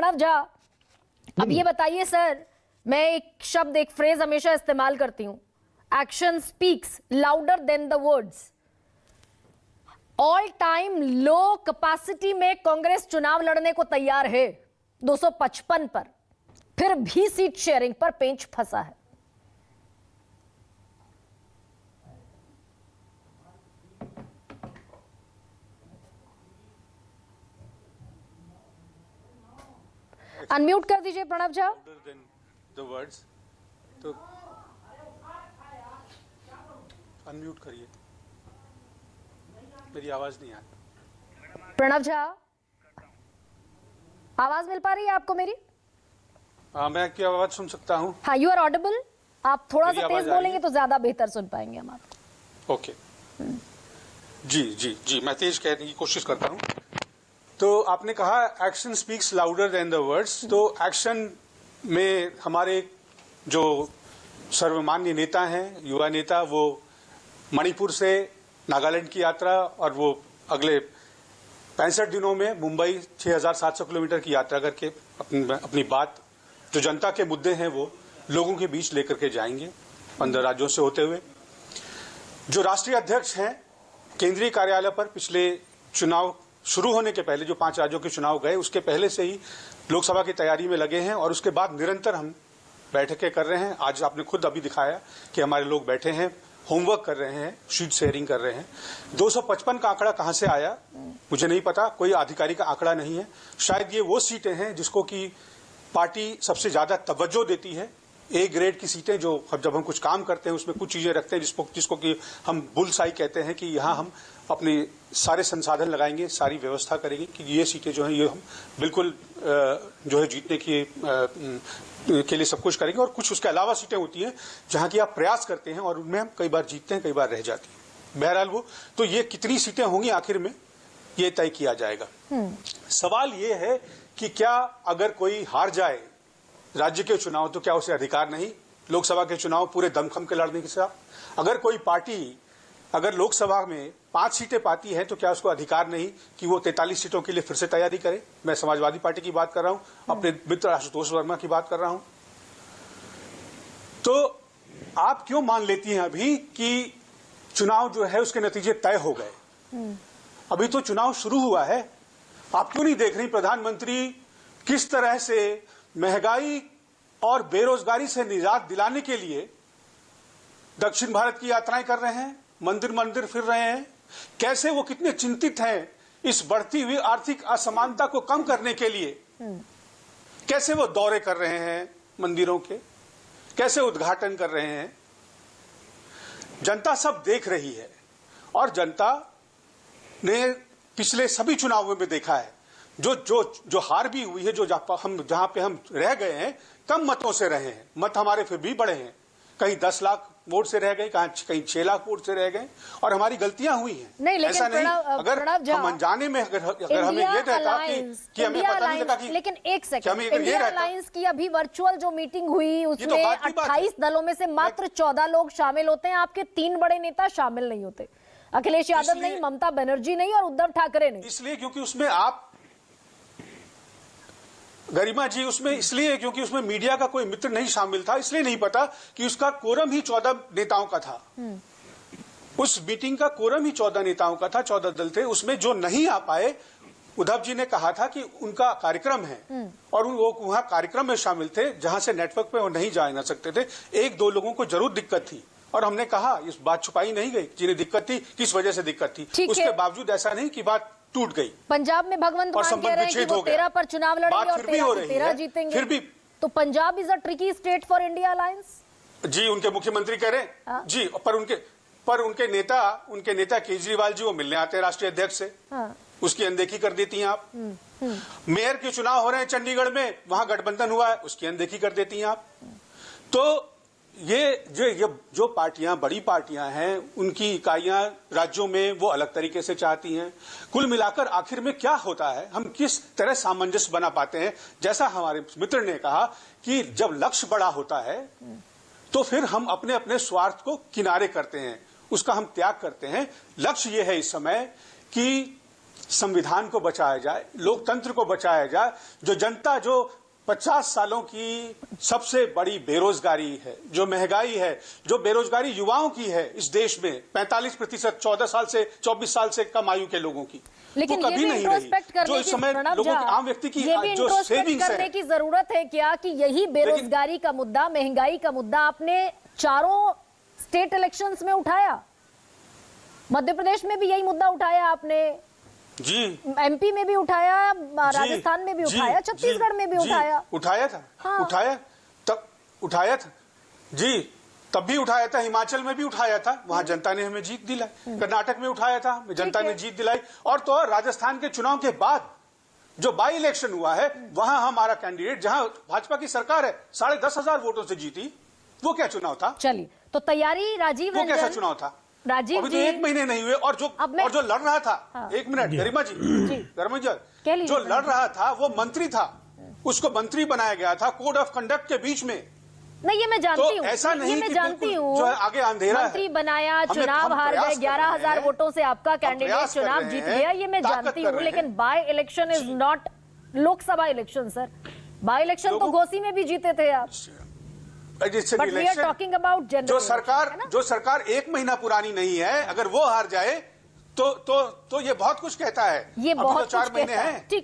प्रणव झा, अब ये बताइए सर, मैं एक शब्द, एक फ्रेज हमेशा इस्तेमाल करती हूं, action speaks louder than the words. All time low capacity में कांग्रेस चुनाव लड़ने को तैयार है 255 पर, फिर भी सीट शेयरिंग पर पेंच फंसा है। अनम्यूट कर दीजिए प्रणव झा। तो अनम्यूट करिए, मेरी आवाज नहीं आ रही। प्रणव झा, आवाज मिल पा रही है आपको मेरी? हाँ, मैं आपकी आवाज सुन सकता हूँ। हाँ, यू आर ऑडिबल। आप थोड़ा सा तेज बोलेंगे तो ज्यादा बेहतर सुन पाएंगे हम आपको। ओके, जी जी जी, मैं तेज कहने की कोशिश करता हूँ। तो आपने कहा action speaks louder than the words, तो एक्शन में हमारे जो सर्वमान्य नेता हैं, युवा नेता, वो मणिपुर से नागालैंड की यात्रा और वो अगले 65 दिनों में मुंबई 6700 किलोमीटर की यात्रा करके अपनी बात, जो जनता के मुद्दे हैं, वो लोगों के बीच लेकर के जाएंगे 15 राज्यों से होते हुए। जो राष्ट्रीय अध्यक्ष हैं, केंद्रीय कार्यालय पर पिछले चुनाव शुरू होने के पहले जो 5 राज्यों के चुनाव गए, उसके पहले से ही लोकसभा की तैयारी में लगे हैं और उसके बाद निरंतर हम बैठकें कर रहे हैं। आज आपने खुद अभी दिखाया कि हमारे लोग बैठे हैं, होमवर्क कर रहे हैं, शीट शेयरिंग कर रहे हैं। 255 का आंकड़ा कहां से आया मुझे नहीं पता, कोई आधिकारिक आंकड़ा नहीं है। शायद ये वो सीटें हैं जिसको कि पार्टी सबसे ज्यादा तवज्जो देती है। ए ग्रेड की सीटें, जो जब हम कुछ काम करते हैं उसमें कुछ चीजें रखते हैं जिसको कि हम बुलसाई कहते हैं, कि यहाँ हम अपने सारे संसाधन लगाएंगे, सारी व्यवस्था करेंगे कि ये सीटें जो हैं ये हम बिल्कुल जो है जीतने के लिए सब कुछ करेंगे। और कुछ उसके अलावा सीटें होती हैं जहां की आप प्रयास करते हैं और उनमें हम कई बार जीतते हैं, कई बार रह जाती हैं। बहरहाल वो तो ये कितनी सीटें होंगी आखिर में ये तय किया जाएगा। सवाल ये है कि क्या अगर कोई हार जाए राज्य के चुनाव तो क्या उसे अधिकार नहीं लोकसभा के चुनाव पूरे दमखम के लड़ने के साथ? अगर कोई पार्टी अगर लोकसभा में 5 सीटें पाती है तो क्या उसको अधिकार नहीं कि वो 43 सीटों के लिए फिर से तैयारी करे? मैं समाजवादी पार्टी की बात कर रहा हूं, अपने मित्र आशुतोष वर्मा की बात कर रहा हूं। तो आप क्यों मान लेती हैं अभी कि चुनाव जो है उसके नतीजे तय हो गए? अभी तो चुनाव शुरू हुआ है। आप क्यों नहीं देख रही प्रधानमंत्री किस तरह से महंगाई और बेरोजगारी से निजात दिलाने के लिए दक्षिण भारत की यात्राएं कर रहे हैं, मंदिर मंदिर फिर रहे हैं? कैसे वो कितने चिंतित हैं इस बढ़ती हुई आर्थिक असमानता को कम करने के लिए? कैसे वो दौरे कर रहे हैं मंदिरों के, कैसे उद्घाटन कर रहे हैं? जनता सब देख रही है और जनता ने पिछले सभी चुनावों में देखा है, जो हार भी हुई है, जहां पे हम रह गए हैं, कम मतों से रहे हैं। मत हमारे फिर भी बढ़े हैं, कहीं 10 लाख वोट से रह गए, कहीं 6 लाख वोट से रह गए, और हमारी गलतियां हुई हैं। नहीं, लेकिन ऐसा नहीं, अगर हम अनजाने में अगर हमें ये रहता कि हमें पता नहीं लगा कि, लेकिन एक सेकंड, इंडिया अलायंस की अभी वर्चुअल जो मीटिंग हुई उसमें 28 दलों में से मात्र 14 लोग शामिल होते हैं। आपके 3 बड़े नेता शामिल नहीं होते, अखिलेश यादव नहीं, ममता बनर्जी नहीं और उद्धव ठाकरे नहीं। इसलिए क्योंकि उसमें आप गरिमा जी, उसमें इसलिए क्योंकि उसमें मीडिया का कोई मित्र नहीं शामिल था, इसलिए नहीं पता कि उसका कोरम ही 14 नेताओं का था। उस मीटिंग का कोरम ही 14 नेताओं का था, 14 दल थे। उसमें जो नहीं आ पाए, उद्धव जी ने कहा था कि उनका कार्यक्रम है और वो वहां कार्यक्रम में शामिल थे जहां से नेटवर्क पे वो नहीं जा ना सकते थे। 1-2 लोगों को जरूर दिक्कत थी और हमने कहा, इस बात छुपाई नहीं गई, जिन्हें दिक्कत थी किस वजह से दिक्कत थी। उसके बावजूद ऐसा नहीं कि बात टूट गई। पंजाब में भगवंत मान कह रहे हैं कि वो 13 पर चुनाव लड़ेंगे और 13 जीतेंगे। फिर भी तो Punjab is a tricky state for India alliance. जी, उनके मुख्यमंत्री कह रहे हैं जी, पर उनके नेता केजरीवाल जी वो मिलने आते हैं राष्ट्रीय अध्यक्ष से, उसकी अनदेखी कर देती हैं आप। मेयर के चुनाव हो रहे हैं चंडीगढ़ में, वहां गठबंधन हुआ है, उसकी अनदेखी कर देती हैं आप। तो ये जो पार्टियां, बड़ी पार्टियां हैं, उनकी इकाइयां राज्यों में वो अलग तरीके से चाहती हैं। कुल मिलाकर आखिर में क्या होता है, हम किस तरह सामंजस्य बना पाते हैं? जैसा हमारे मित्र ने कहा कि जब लक्ष्य बड़ा होता है तो फिर हम अपने अपने स्वार्थ को किनारे करते हैं, उसका हम त्याग करते हैं। लक्ष्य ये है इस समय कि संविधान को बचाया जाए, लोकतंत्र को बचाया जाए। जो जनता जो 50 सालों की सबसे बड़ी बेरोजगारी है, जो महंगाई है, जो बेरोजगारी युवाओं की है इस देश में 45%, 14 साल से 24 साल से कम आयु के लोगों की, लेकिन वो ये कभी भी नहीं रही। इंट्रोस्पेक्ट करने जो इस की समय प्रणब लोगों झा, की आम व्यक्ति की ये भी जो इंट्रोस्पेक्ट सेविंग्स करने है, की जरूरत है क्या कि यही बेरोजगारी का मुद्दा, महंगाई का मुद्दा आपने चारों स्टेट इलेक्शंस में उठाया। मध्य प्रदेश में भी यही मुद्दा उठाया आपने, जी एमपी में भी उठाया, राजस्थान में भी उठाया, छत्तीसगढ़ में भी उठाया था। हाँ। उठाया था जी, तब भी उठाया था। हिमाचल में भी उठाया था, वहां जनता ने हमें जीत दिलाई। कर्नाटक में उठाया था, जनता ने जीत दिलाई। और तो और राजस्थान के चुनाव के बाद जो बाई इलेक्शन हुआ है, वहां हमारा कैंडिडेट, जहां भाजपा की सरकार है, 10,500 वोटों से जीती। वो क्या चुनाव था? चलिए, तो तैयारी राजीव वो कैसा रंजन, चुनाव था? राजीव अभी तो जी 1 महीने नहीं हुए और जो लड़ रहा था, हाँ। 1 मिनट गरिमा जी, गरिमा कह जी, लीजिए। जो लड़ रहा था वो मंत्री था, उसको मंत्री बनाया गया था कोड ऑफ कंडक्ट के बीच में। नहीं, ये मैं जानती तो हूँ, ऐसा नहीं ये मैं कि जानती बिल्कुल हूँ। जो है आगे अंधेरा है। मंत्री बनाया, हम चुनाव हार गए, प्रयास कर रहे 11,000 हैं, वोटों से आपका कैंडिडेट प्रयास कर चुनाव रहे जीत हैं, गया, ये मैं ताकत जानती कर हूँ। रहे लेकिन हैं। By election is not Lok Sabha election sir. By election तो लोगों- घोसी में भी जीते थे आप, but we are talking about general. जो सरकार 1 महीना पुरानी नहीं है, अगर वो हार जाए तो ये बहुत कुछ कहता है। ये अभी बहुत तो 4 कुछ महीने कहता है। हैं। ठीक